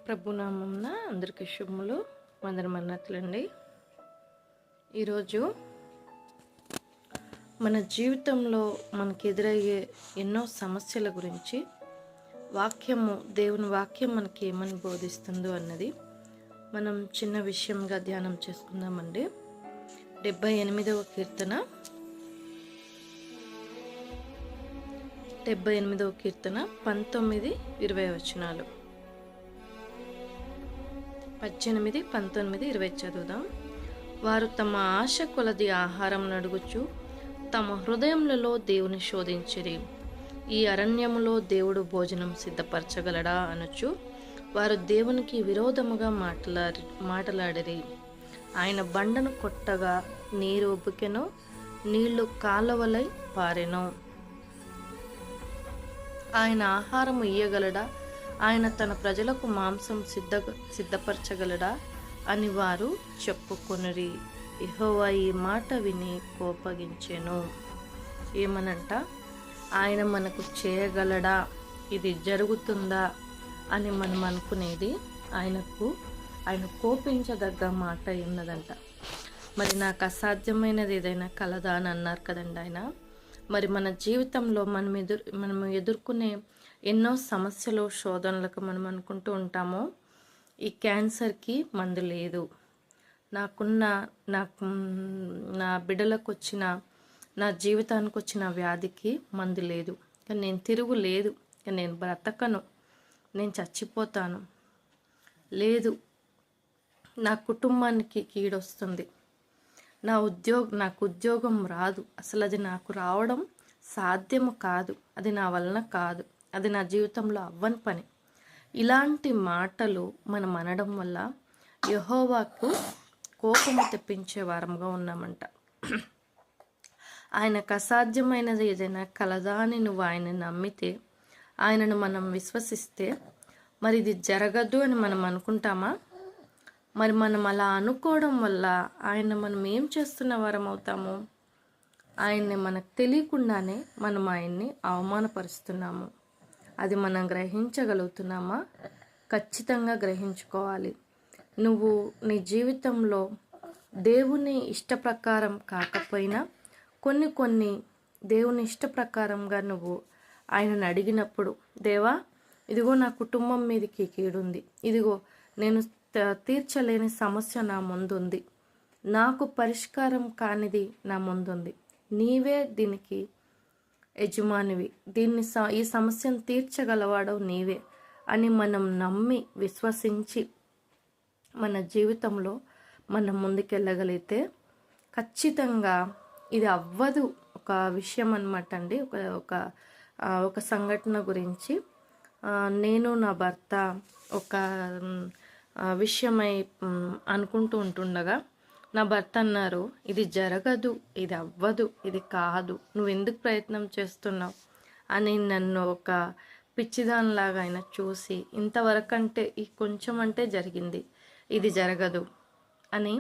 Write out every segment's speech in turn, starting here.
ప్రభునామంన అందరికీ శుభములు వందనమన్నట్లండి. ఈరోజు మన జీవితంలో మనకు ఎదురయ్యే ఎన్నో సమస్యల గురించి దేవుని వాక్యం మనకి ఏమని బోధిస్తుందో అన్నది మనం చిన్న విషయంగా ధ్యానం చేసుకుందామండి. 78వ కీర్తన 19-20 వచనాలు. 18, 19, 20 చదువుదాం. వారు తమ ఆశ కొలది ఆహారం నడుగుచు తమ హృదయములలో దేవుని శోధించిరి. ఈ అరణ్యములో దేవుడు భోజనం సిద్ధపరచగలడా అనుచు వారు దేవునికి విరోధముగా మాటలాడిరి. ఆయన బండను కొట్టగా నీరు ఉబ్బుకెను, నీళ్లు కాలవలై పారెను. ఆయన ఆహారము ఇయ్యగలడా? ఆయన తన ప్రజలకు మాంసం సిద్ధపరచగలడా అని వారు చెప్పుకొనిరి. యెహోవా ఈ మాట విని కోపగించెను. ఏమనంట? ఆయన మనకు చేయగలడా, ఇది జరుగుతుందా అని మనం అనుకునేది ఆయన కోపించదగ్గ మాట ఉన్నదంట. మరి నాకు అసాధ్యమైనది ఏదైనా కలదా అని అన్నారు కదండి ఆయన. మరి మన జీవితంలో మనం ఎదుర్కొనే ఎన్నో సమస్యలు, శోధనలకు మనం అనుకుంటూ ఉంటాము, ఈ క్యాన్సర్కి మందు లేదు, నా బిడ్డలకు వచ్చిన, నా జీవితానికి వచ్చిన వ్యాధికి మందు లేదు, కానీ నేను తిరుగులేదు, కానీ నేను బ్రతకను, నేను చచ్చిపోతాను, లేదు నా కుటుంబానికి కీడొస్తుంది, నాకు ఉద్యోగం రాదు, అసలు అది నాకు రావడం సాధ్యము కాదు, అది నా వలన కాదు, అది నా జీవితంలో అవ్వని పని. ఇలాంటి మాటలు మనం అనడం వల్ల యెహోవాకు కోపము తెప్పించే వారంగా ఉన్నామంట. ఆయనకు అసాధ్యమైనది ఏదైనా కలదా అని నువ్వు ఆయనను నమ్మితే, ఆయనను మనం విశ్వసిస్తే, మరి ఇది జరగదు అని మనం అనుకుంటామా? మరి మనం అలా అనుకోవడం వల్ల మనం ఏం చేస్తున్న వారం అవుతాము? ఆయన్ని మనకు తెలియకుండానే మనం ఆయన్ని అవమానపరుస్తున్నాము. అది మనం గ్రహించగలుగుతున్నామా? ఖచ్చితంగా గ్రహించుకోవాలి. నువ్వు నీ జీవితంలో దేవుని ఇష్టప్రకారం కాకపోయినా కొన్ని దేవుని ఇష్టప్రకారంగా నువ్వు ఆయనను అడిగినప్పుడు, దేవా ఇదిగో నా కుటుంబం మీదకి కీడుంది, ఇదిగో నేను తీర్చలేని సమస్య నా ముందుంది, నాకు పరిష్కారం కానిది నా ముందుంది, నీవే దీనికి యజమానివి, ఈ సమస్యను తీర్చగలవాడవు నీవే అని మనం నమ్మి విశ్వసించి మన జీవితంలో మనం ముందుకెళ్ళగలిగితే ఖచ్చితంగా ఇది అవ్వదు. ఒక విషయం అన్నమాట అండి. ఒక సంఘటన గురించి, నేను నా భర్త ఒక విషయమై అనుకుంటూ ఉంటుండగా నా భర్త అన్నారు, ఇది జరగదు, ఇది అవ్వదు, ఇది కాదు, నువ్వు ఎందుకు ప్రయత్నం చేస్తున్నావు అని నన్ను ఒక పిచ్చిదానిలాగా ఆయన చూసి, ఇంతవరకంటే ఈ కొంచెం అంటే జరిగింది, ఇది జరగదు అని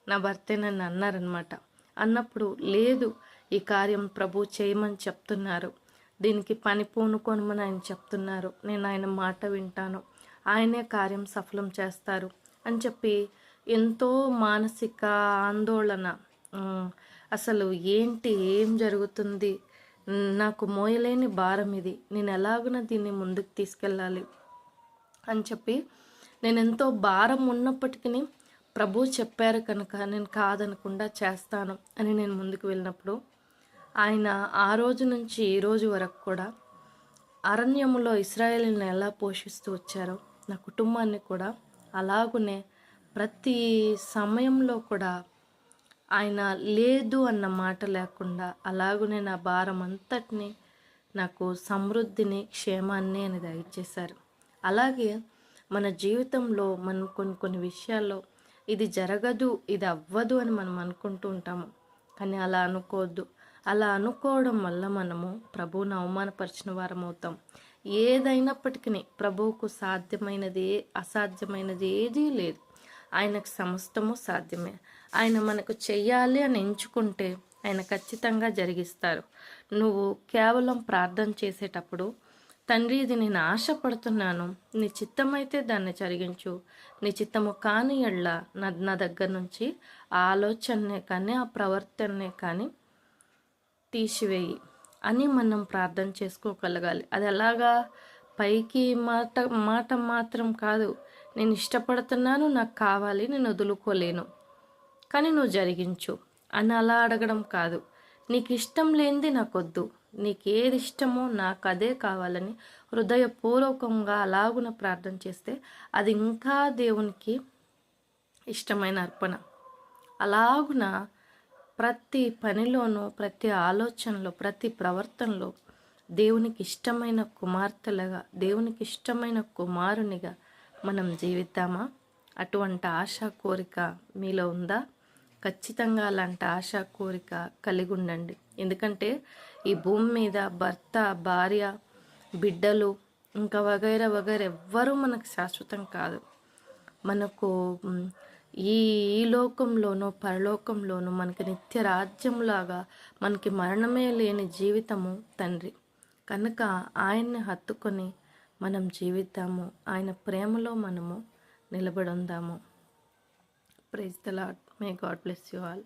నా భర్తే నన్ను అన్నారనమాట. అన్నప్పుడు, లేదు ఈ కార్యం ప్రభు చేయమని చెప్తున్నారు, దీనికి పని పూనుకొనమని ఆయన చెప్తున్నారు, నేను ఆయన మాట వింటాను, ఆయనే కార్యం సఫలం చేస్తారు అని చెప్పి ఎంతో మానసిక ఆందోళన, అసలు ఏం జరుగుతుంది, నాకు మోయలేని భారం ఇది, నేను ఎలాగున దీన్ని ముందుకు తీసుకెళ్ళాలి అని చెప్పి నేను ఎంతో భారం ఉన్నప్పటికీ ప్రభు చెప్పారు కనుక నేను కాదనకుండా చేస్తాను అని నేను ముందుకు వెళ్ళినప్పుడు, ఆయన ఆ రోజు నుంచి ఈ రోజు వరకు కూడా అరణ్యములో ఇశ్రాయేలుని ఎలా పోషిస్తూ వచ్చారో నా కుటుంబాన్ని కూడా అలాగునే ప్రతి సమయంలో కూడా ఆయన లేదు అన్న మాట లేకుండా అలాగునే నా భారం అంతటిని, నాకు సమృద్ధిని, క్షేమాన్ని అని దయచేశారు. అలాగే మన జీవితంలో మనం కొన్ని విషయాల్లో ఇది జరగదు, ఇది అవ్వదు అని మనం అనుకుంటూ ఉంటాము, కానీ అలా అనుకోవద్దు. అలా అనుకోవడం వల్ల మనము ప్రభువును అవమానపరిచిన వారం అవుతాం. ఏదైనప్పటికీ ప్రభువుకు సాధ్యమైనది, అసాధ్యమైనది ఏదీ లేదు. ఆయనకు సమస్తము సాధ్యమే. ఆయన మనకు చెయ్యాలి అని ఎంచుకుంటే ఆయన ఖచ్చితంగా జరిగిస్తారు. నువ్వు కేవలం ప్రార్థన చేసేటప్పుడు తండ్రి, ఇది నేను ఆశపడుతున్నాను, నీ చిత్తమైతే దాన్ని జరిగించు, నీ చిత్తము కాని ఎడ్ల నా దగ్గర నుంచి ఆ ఆలోచననే కానీ ఆ ప్రవర్తననే కానీ తీసివేయి అని మనం ప్రార్థన చేసుకోగలగాలి. అది ఎలాగా? పైకి మాట మాట మాత్రం కాదు, నేను ఇష్టపడుతున్నాను, నాకు కావాలి, నేను వదులుకోలేను, కానీ నువ్వు జరిగించు అని అలా అడగడం కాదు. నీకు ఇష్టం లేనిది నాకొద్దు, నీకు ఏది ఇష్టమో నాకు అదే కావాలని హృదయపూర్వకంగా అలాగున ప్రార్థన చేస్తే అది ఇంకా దేవునికి ఇష్టమైన అర్పణ. అలాగున ప్రతి పనిలోనూ, ప్రతి ఆలోచనలో, ప్రతి ప్రవర్తనలో దేవునికి ఇష్టమైన కుమార్తెలుగా, దేవునికి ఇష్టమైన కుమారునిగా మనం జీవిద్దామా? అటువంటి ఆశా కోరిక మీలో ఉందా? ఖచ్చితంగా అలాంటి ఆశా కోరిక కలిగి ఉండండి. ఎందుకంటే ఈ భూమి మీద భర్త, భార్య, బిడ్డలు, ఇంకా వగైరా వగైరా ఎవ్వరూ మనకు శాశ్వతం కాదు. మనకు ఈ లోకంలోనూ పరలోకంలోనూ మనకి నిత్య రాజ్యంలాగా మనకి మరణమే లేని జీవితము తండ్రి. కనుక ఆయన్ని హత్తుకొని మనం జీవిద్దాము, ఆయన ప్రేమలో మనము నిలబడి ఉందాము. Praise the lord. May God bless you all.